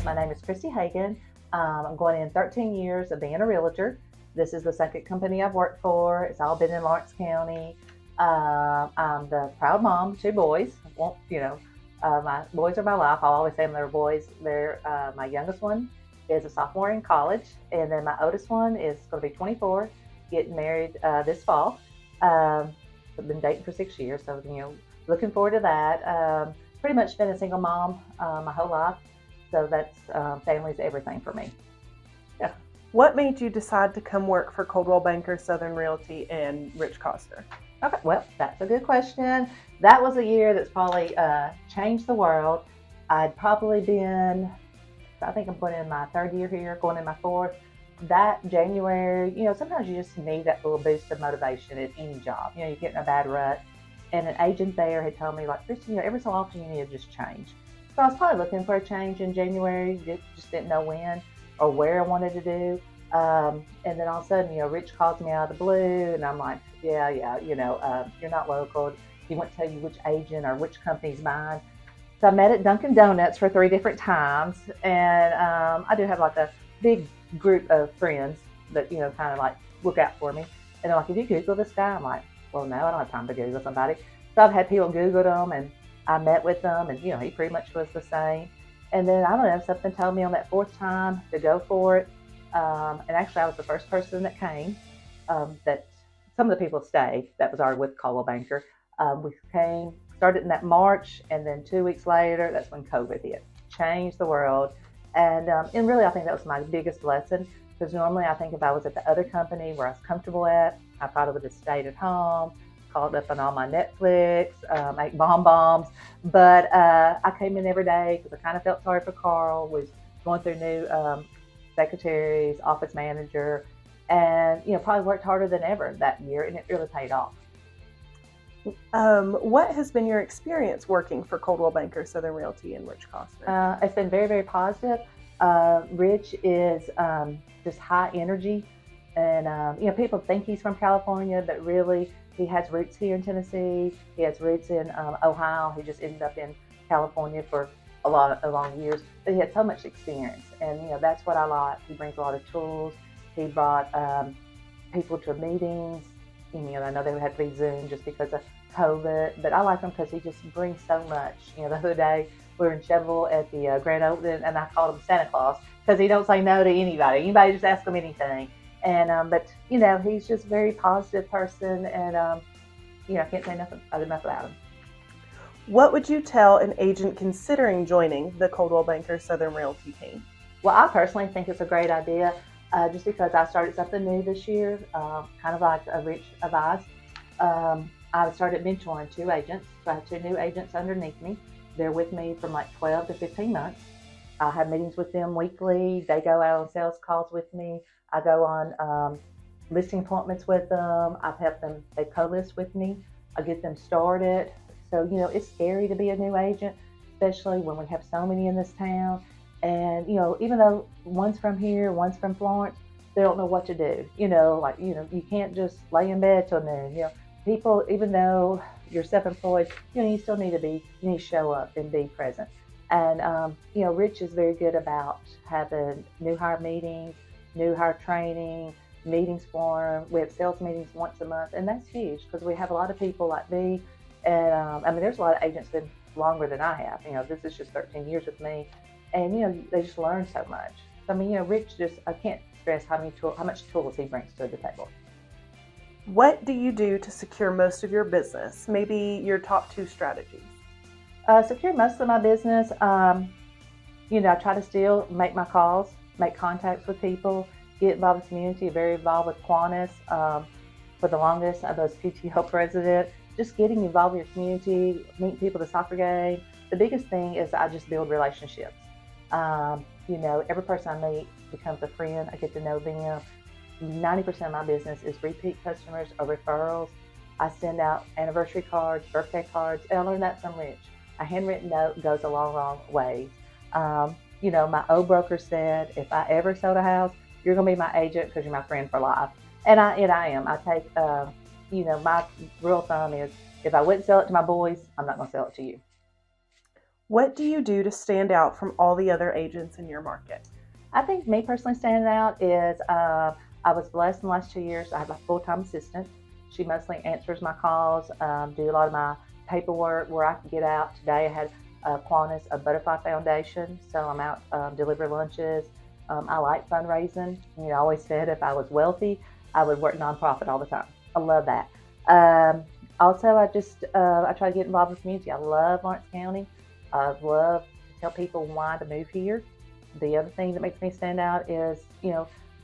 My name is Christie Hagan. I'm going in 13 years of being a realtor. This is the second company I've worked for. It's all been in Lawrence County. I'm the proud mom, two boys. Well, my boys are my life. I'll always say them, they're boys. My youngest one is a sophomore in college, and then my oldest one is going to be 24, getting married this fall. I've been dating for 6 years, so looking forward to that. Pretty much been a single mom my whole life, so that's family's everything for me. Yeah. What made you decide to come work for Coldwell Banker, Southern Realty, and Rich Coster? Okay, well, that's a good question. That was a year that's probably changed the world. I'd probably been, I think I'm going in my third year here, going in my fourth. That January, sometimes you just need that little boost of motivation at any job. You get in a bad rut. And an agent there had told me, like, Christie, every so often you need to just change. So I was probably looking for a change in January, just didn't know when or where I wanted to do. And then all of a sudden, Rich calls me out of the blue, and I'm like, yeah, you're not local. He won't tell you which agent or which company's mine. So I met at Dunkin' Donuts for 3 different times, and I do have like a big group of friends that kind of like look out for me. And they're like, "Did you Google this guy?" I'm like, "Well, no, I don't have time to Google somebody." So I've had people Google them, and I met with them, and he pretty much was the same. And then I don't know, something told me on that fourth time to go for it. And actually, I was the first person that came. That some of the people stayed. That was already with Coldwell Banker. We started in that March, and then 2 weeks later, that's when COVID hit, changed the world. And really, I think that was my biggest lesson, because normally I think if I was at the other company where I was comfortable at, I probably would have stayed at home, caught up on all my Netflix, ate bombs. But I came in every day because I kind of felt sorry for Carl, was going through new secretaries, office manager, and probably worked harder than ever that year, and it really paid off. What has been your experience working for Coldwell Banker, Southern Realty, and Rich Coster? It's been very, very positive. Rich is just high energy, and people think he's from California, but really he has roots here in Tennessee. He has roots in Ohio. He just ended up in California for a long years, but he had so much experience, and that's what I like. He brings a lot of tools. He brought people to meetings. I know they had to be Zoom just because of COVID, but I like him because he just brings so much. The other day we were in Chevrolet at the grand opening, and I called him Santa Claus because he don't say no to anybody. Anybody just ask him anything. And but he's just a very positive person, and I can't say nothing enough about him. What would you tell an agent considering joining the Coldwell Banker Southern Realty team? Well, I personally think it's a great idea. Just because I started something new this year, kind of like a Rich advised. I started mentoring 2 agents. So I have 2 new agents underneath me. They're with me from like 12 to 15 months. I have meetings with them weekly. They go out on sales calls with me. I go on listing appointments with them. I've helped them, they co-list with me. I get them started. So, it's scary to be a new agent, especially when we have so many in this town. And, even though one's from here, one's from Florence, they don't know what to do. You can't just lay in bed till noon. People, even though you're self-employed, you still need to show up and be present. And, Rich is very good about having new hire meetings, new hire training, meetings for them. We have sales meetings once a month, and that's huge because we have a lot of people like me. And, there's a lot of agents that have been longer than I have. This is just 13 years with me. And, they just learn so much. So, Rich I can't stress how much tools he brings to the table. What do you do to secure most of your business? Maybe your top 2 strategies. Secure most of my business. I try to still make my calls, make contacts with people, get involved in the community, very involved with Qantas. For the longest, I was PTO president. Just getting involved in your community, meeting people at the soccer game. The biggest thing is I just build relationships. Every person I meet becomes a friend. I get to know them. 90% of my business is repeat customers or referrals. I send out anniversary cards, birthday cards, and I learned that from Rich. A handwritten note goes a long way. My old broker said, if I ever sold a house, you're going to be my agent because you're my friend for life. And I am. I take, my rule of thumb is if I wouldn't sell it to my boys, I'm not going to sell it to you. What do you do to stand out from all the other agents in your market? I think me personally standing out is I was blessed in the last 2 years. I have a full-time assistant. She mostly answers my calls, do a lot of my paperwork where I can get out. Today I had Qantas, a Butterfly Foundation, so I'm out delivering lunches. I like fundraising. I always said if I was wealthy, I would work nonprofit all the time. I love that. Also, I try to get involved in the community. I love Lawrence County. I love to tell people why to move here. The other thing that makes me stand out is,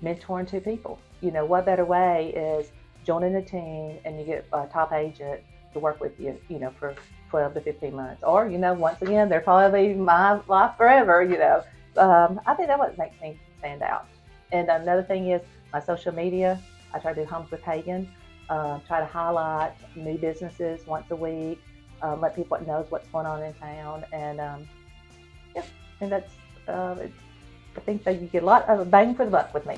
mentoring two people. What better way is joining a team and you get a top agent to work with you, for 12 to 15 months. Or, once again, they're probably my life forever, I think that's what makes me stand out. And another thing is my social media. I try to do Homes with Hagan, try to highlight new businesses once a week, let people know what's going on in town. And yeah, and that's, I think that you get a lot of bang for the buck with me.